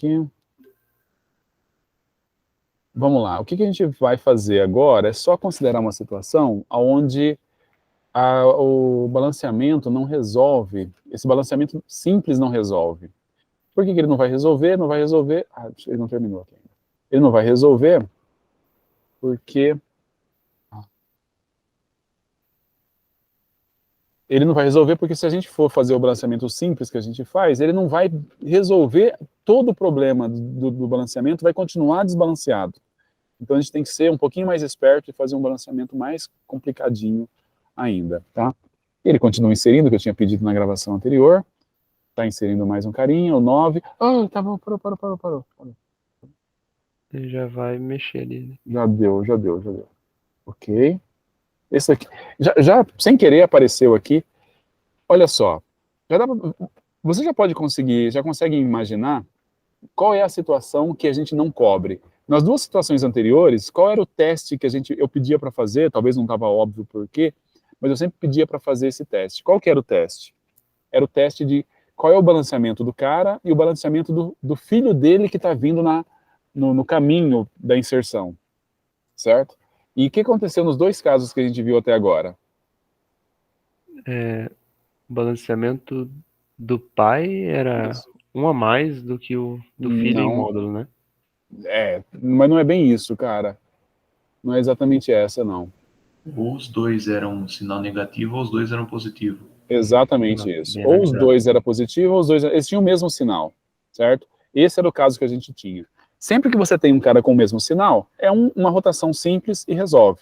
aqui. Vamos lá, o que a gente vai fazer agora é só considerar uma situação onde o balanceamento não resolve, esse balanceamento simples não resolve. Por que ele não vai resolver? Não vai resolver... ele não terminou aqui ainda. Ele não vai resolver porque... Ele não vai resolver porque se a gente for fazer o balanceamento simples que a gente faz, ele não vai resolver todo o problema do balanceamento, vai continuar desbalanceado. Então a gente tem que ser um pouquinho mais esperto e fazer um balanceamento mais complicadinho ainda, tá? Ele continua inserindo, o que eu tinha pedido na gravação anterior. Tá inserindo mais um carinha, o 9. Tá bom, parou. Ele já vai mexer ali, né? Já deu. Ok. Esse aqui, já sem querer apareceu aqui. Olha só, você já consegue imaginar qual é a situação que a gente não cobre. Nas duas situações anteriores, qual era o teste que eu pedia para fazer, talvez não estava óbvio por quê, mas eu sempre pedia para fazer esse teste. Qual que era o teste? Era o teste de qual é o balanceamento do cara e o balanceamento do filho dele que está vindo no caminho da inserção, certo? E o que aconteceu nos dois casos que a gente viu até agora? O balanceamento do pai era Isso. um a mais do que o do filho em Não, módulo, né? mas não é bem isso, cara. Não é exatamente essa, não. Ou os dois eram sinal negativo ou os dois eram positivo. Exatamente isso. Bem Ou os lembrado. dois eram positivos, ou os dois eles tinham o mesmo sinal, certo? Esse era o caso que a gente tinha. Sempre que você tem um cara com o mesmo sinal, é uma rotação simples e resolve.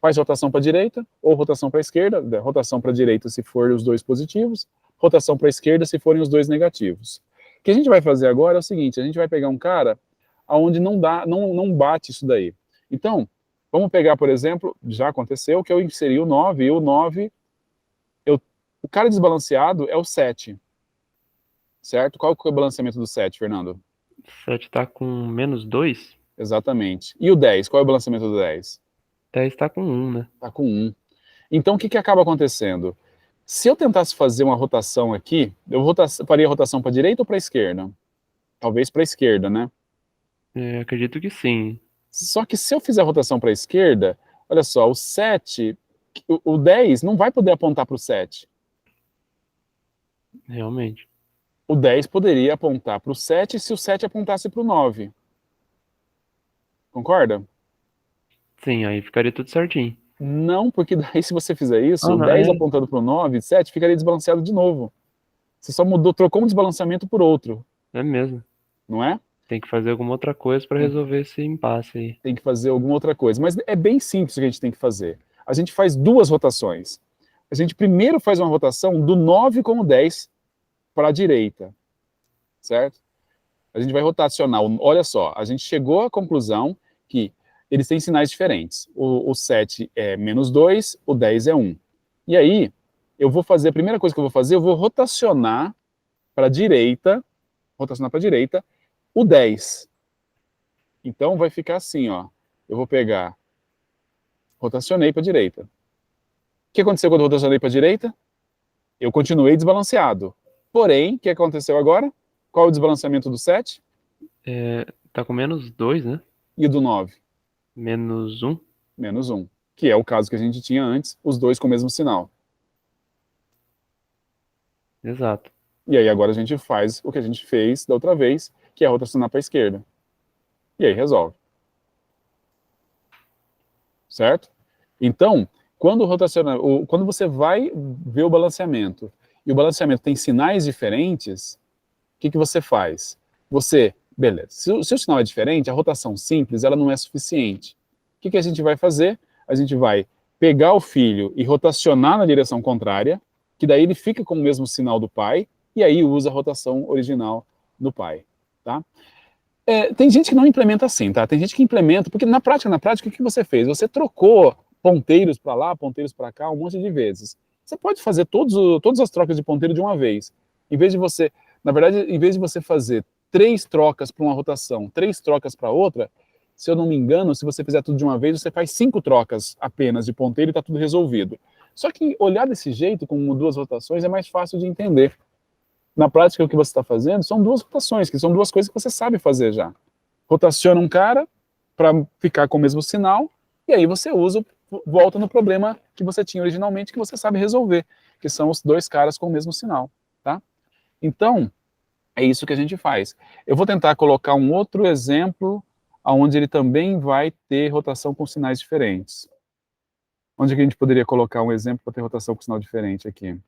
Faz rotação para a direita ou rotação para a esquerda, rotação para a direita se forem os dois positivos, rotação para a esquerda se forem os dois negativos. O que a gente vai fazer agora é o seguinte, a gente vai pegar um cara onde não bate isso daí. Então, vamos pegar, por exemplo, já aconteceu que eu inseri o 9, e o 9, o cara desbalanceado é o 7, certo? Qual que é o balanceamento do 7, Fernando? 7 tá com -2, Exatamente. E o 10, qual é o balanceamento do 10? 10 tá com 1, né? Tá com 1. Então, o que acaba acontecendo? Se eu tentasse fazer uma rotação aqui, faria a rotação para a direita ou para a esquerda? Talvez para a esquerda, né? Acredito que sim. Só que se eu fizer a rotação para a esquerda, olha só, o 7, o 10 não vai poder apontar para o 7. Realmente. O 10 poderia apontar para o 7 se o 7 apontasse para o 9. Concorda? Sim, aí ficaria tudo certinho. Não, porque daí se você fizer isso, o Não, 10 apontando para o 9, 7 ficaria desbalanceado de novo. Você só trocou um desbalanceamento por outro, é mesmo. não é? Tem que fazer alguma outra coisa para resolver esse impasse aí. Tem que fazer alguma outra coisa. Mas é bem simples o que a gente tem que fazer. A gente faz duas rotações. A gente primeiro faz uma rotação do 9 com o 10 para a direita, certo? A gente vai rotacionar, olha só, a gente chegou à conclusão que eles têm sinais diferentes. O 7 é -2, o 10 é 1. E aí, a primeira coisa que eu vou fazer, eu vou rotacionar para a direita, o 10. Então vai ficar assim, ó. Eu vou pegar, rotacionei para a direita. O que aconteceu quando eu rotacionei para a direita? Eu continuei desbalanceado. Porém, o que aconteceu agora? Qual é o desbalanceamento do 7? Tá com -2, né? E do 9? -1. -1. Que é o caso que a gente tinha antes, os dois com o mesmo sinal. Exato. E aí agora a gente faz o que a gente fez da outra vez, que é rotacionar para a esquerda. E aí resolve. Certo? Então, quando você vai ver o balanceamento, e o balanceamento tem sinais diferentes, o que você faz? Beleza, se o sinal é diferente, a rotação simples ela não é suficiente. O que a gente vai fazer? A gente vai pegar o filho e rotacionar na direção contrária, que daí ele fica com o mesmo sinal do pai, e aí usa a rotação original do pai. Tá? Tem gente que não implementa assim, tá? Tem gente que implementa, porque na prática, o que você fez? Você trocou ponteiros para lá, ponteiros para cá, um monte de vezes. Você pode fazer todas as trocas de ponteiro de uma vez. Na verdade, em vez de você fazer 3 trocas para uma rotação, 3 trocas para outra, se eu não me engano, se você fizer tudo de uma vez, você faz 5 trocas apenas de ponteiro e está tudo resolvido. Só que olhar desse jeito, com 2 rotações, é mais fácil de entender. Na prática, o que você está fazendo são duas rotações, que são duas coisas que você sabe fazer já. Rotaciona um cara para ficar com o mesmo sinal, e aí você volta no problema que você tinha originalmente, que você sabe resolver, que são os dois caras com o mesmo sinal, tá? Então, é isso que a gente faz. Eu vou tentar colocar um outro exemplo, onde ele também vai ter rotação com sinais diferentes. Onde que a gente poderia colocar um exemplo para ter rotação com sinal diferente aqui?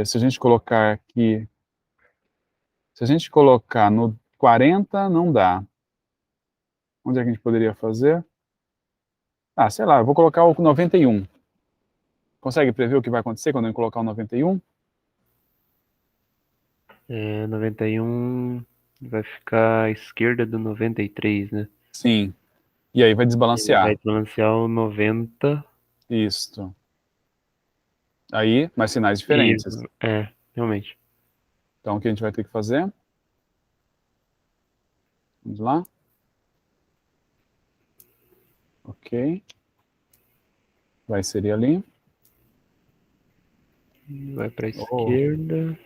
Se a gente colocar aqui... Se a gente colocar no 40, não dá. Onde é que a gente poderia fazer? Ah, sei lá, eu vou colocar o 91. Consegue prever o que vai acontecer quando eu colocar o 91? 91 vai ficar à esquerda do 93, né? Sim. E aí vai Ele desbalancear. vai balancear o 90 Isso. Aí, mais sinais e... diferentes. realmente. Então, o que a gente vai ter que fazer? Vamos lá. Ok. Vai inserir ali. Vai para a Oh, esquerda.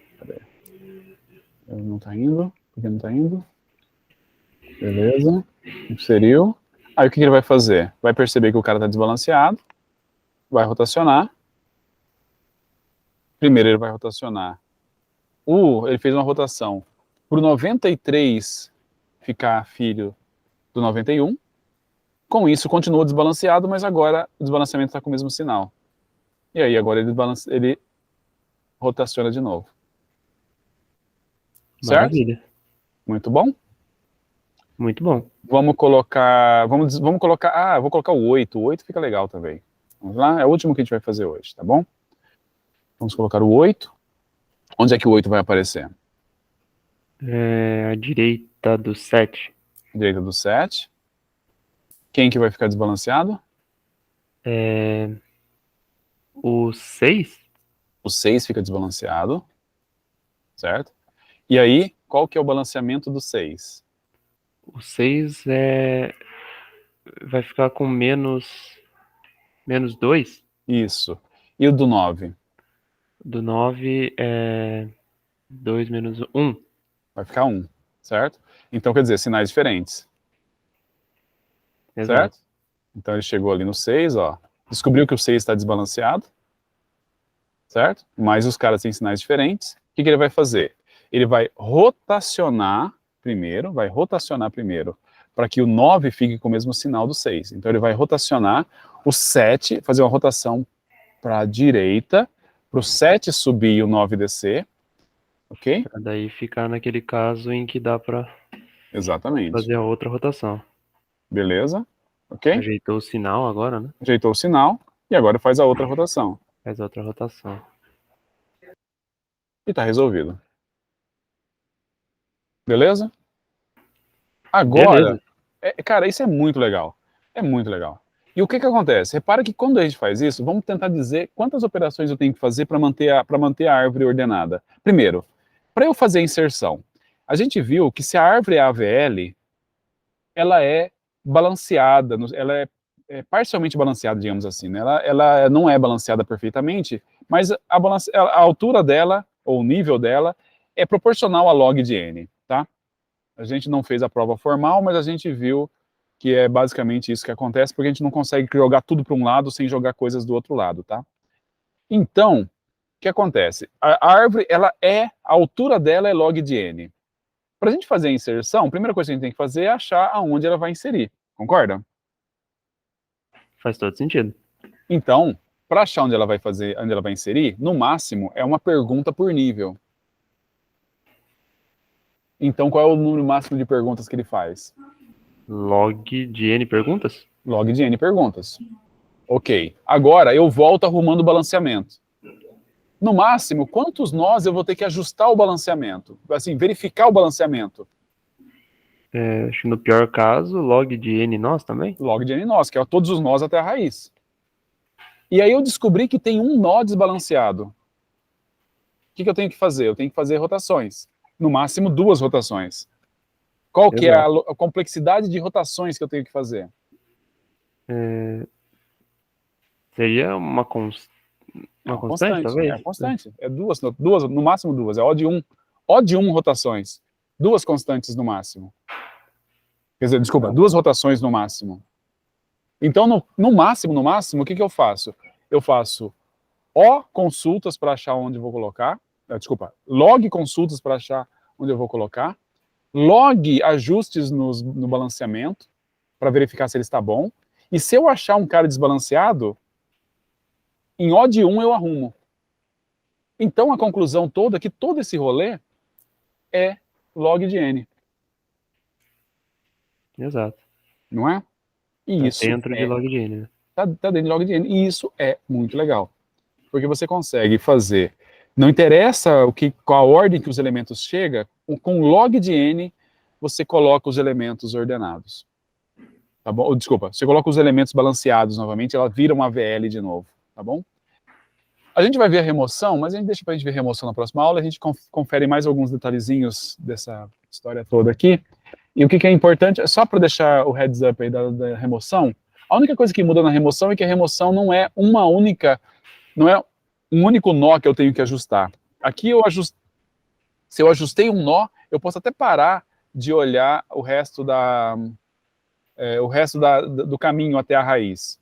ele não está indo. Por que não está indo? Beleza. Inseriu. Aí o que ele vai fazer? Vai perceber que o cara está desbalanceado. Vai rotacionar. Primeiro ele vai rotacionar. Ele fez uma rotação para o 93 ficar filho do 91. Com isso, continua desbalanceado, mas agora o desbalanceamento está com o mesmo sinal. E aí, agora ele rotaciona de novo. Certo? Maravilha. Muito bom. Muito bom. Vamos colocar... Vamos colocar... Ah, eu vou colocar o 8. O 8 fica legal também. Vamos lá? É o último que a gente vai fazer hoje, tá bom? Vamos colocar o 8. Onde é que o 8 vai aparecer? À direita do 7. Direita do 7. Quem que vai ficar desbalanceado? O 6? O 6 fica desbalanceado. Certo? E aí, qual que é o balanceamento do 6? O 6 vai ficar com menos 2. Isso. E o do 9? Do 9 é 2 menos 1. Vai ficar 1, certo? Então, quer dizer, sinais diferentes, Exato. certo? Então, ele chegou ali no 6, ó. Descobriu que o 6 está desbalanceado, certo? Mas os caras têm sinais diferentes. O que ele vai fazer? Ele vai rotacionar primeiro, para que o 9 fique com o mesmo sinal do 6. Então, ele vai rotacionar o 7, fazer uma rotação para a direita, para o 7 subir e o 9 descer, ok? Pra daí ficar naquele caso em que dá pra Exatamente. fazer a outra rotação. Beleza? Ok? Ajeitou o sinal agora, né? Ajeitou o sinal e agora faz a outra rotação. Faz a outra rotação. E está resolvido. Beleza? Agora, Beleza. cara, isso é muito legal. É muito legal. E o que que acontece? Repara que quando a gente faz isso, vamos tentar dizer quantas operações eu tenho que fazer para manter a árvore ordenada. Primeiro, para eu fazer a inserção, a gente viu que se a árvore é AVL, ela é balanceada, ela é parcialmente balanceada, digamos assim, né? Ela não é balanceada perfeitamente, mas a altura dela, ou o nível dela, é proporcional a log de n, tá? A gente não fez a prova formal, mas a gente viu que é basicamente isso que acontece, porque a gente não consegue jogar tudo para um lado sem jogar coisas do outro lado, tá? Então, o que acontece? A árvore, a altura dela é log de n. Para a gente fazer a inserção, a primeira coisa que a gente tem que fazer é achar aonde ela vai inserir, concorda? Faz todo sentido. Então, para achar onde ela vai inserir, no máximo é uma pergunta por nível. Então, qual é o número máximo de perguntas que ele faz? Log de N perguntas? Log de n perguntas. Ok. Agora eu volto arrumando o balanceamento. No máximo, quantos nós eu vou ter que ajustar o balanceamento? Assim, verificar o balanceamento. Acho que no pior caso, log de N nós também? Log de n nós, que é todos os nós até a raiz. E aí eu descobri que tem um nó desbalanceado. O que eu tenho que fazer? Eu tenho que fazer rotações. No máximo 2 rotações. Qual que é a complexidade de rotações que eu tenho que fazer? Seria Uma constante, talvez? É constante. É duas, no máximo duas. É O de 1. O de 1 rotações. Duas constantes no máximo. Quer dizer, desculpa, duas rotações no máximo. Então, no máximo, o que eu faço? Eu faço O consultas para achar onde eu vou colocar. Desculpa, log consultas para achar onde eu vou colocar. Log ajustes no balanceamento, para verificar se ele está bom. E se eu achar um cara desbalanceado, em O de 1 eu arrumo. Então a conclusão toda é que todo esse rolê é log de N. Exato. Não é? E Tá isso dentro de log de N, né? tá dentro de log de N. E isso é muito legal. Porque você consegue fazer, não interessa qual a ordem que os elementos chegam, com log de N você coloca os elementos ordenados. Tá bom? Desculpa, você coloca os elementos balanceados novamente, ela vira uma VL de novo, tá bom? A gente vai ver a remoção, mas a gente deixa pra gente ver a remoção na próxima aula, a gente confere mais alguns detalhezinhos dessa história toda aqui. E o que é importante, só para deixar o heads up aí da remoção, a única coisa que muda na remoção é que a remoção não é não é um único nó que eu tenho que ajustar. Aqui se eu ajustei um nó, eu posso até parar de olhar o resto do caminho até a raiz.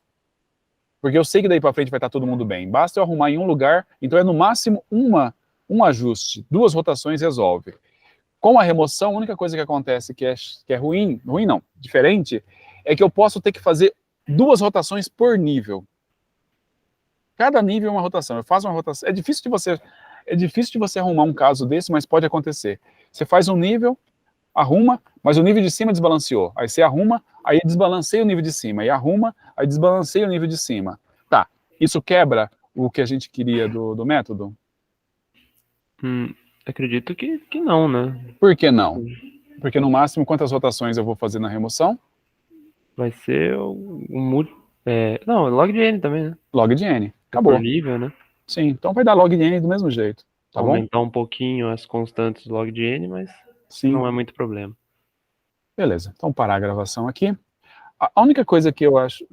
Porque eu sei que daí para frente vai estar todo mundo bem. Basta eu arrumar em um lugar, então é no máximo um ajuste. Duas rotações resolve. Com a remoção, a única coisa que acontece que é ruim não, diferente, é que eu posso ter que fazer duas rotações por nível. Cada nível é uma rotação. Eu faço uma rotação. É difícil de você arrumar um caso desse, mas pode acontecer. Você faz um nível, arruma, mas o nível de cima desbalanceou. Aí você arruma, aí desbalanceia o nível de cima. Aí arruma, aí desbalanceia o nível de cima. Tá, isso quebra o que a gente queria do método? Acredito que não, né? Por que não? Porque no máximo, quantas rotações eu vou fazer na remoção? Vai ser não, log de N também, né? Log de N. Acabou. Por nível, né? Sim, então vai dar log de N do mesmo jeito. Tá bom? Aumentar um pouquinho as constantes do log de N, mas Sim. não é muito problema. Beleza, então parar a gravação aqui. A única coisa que eu acho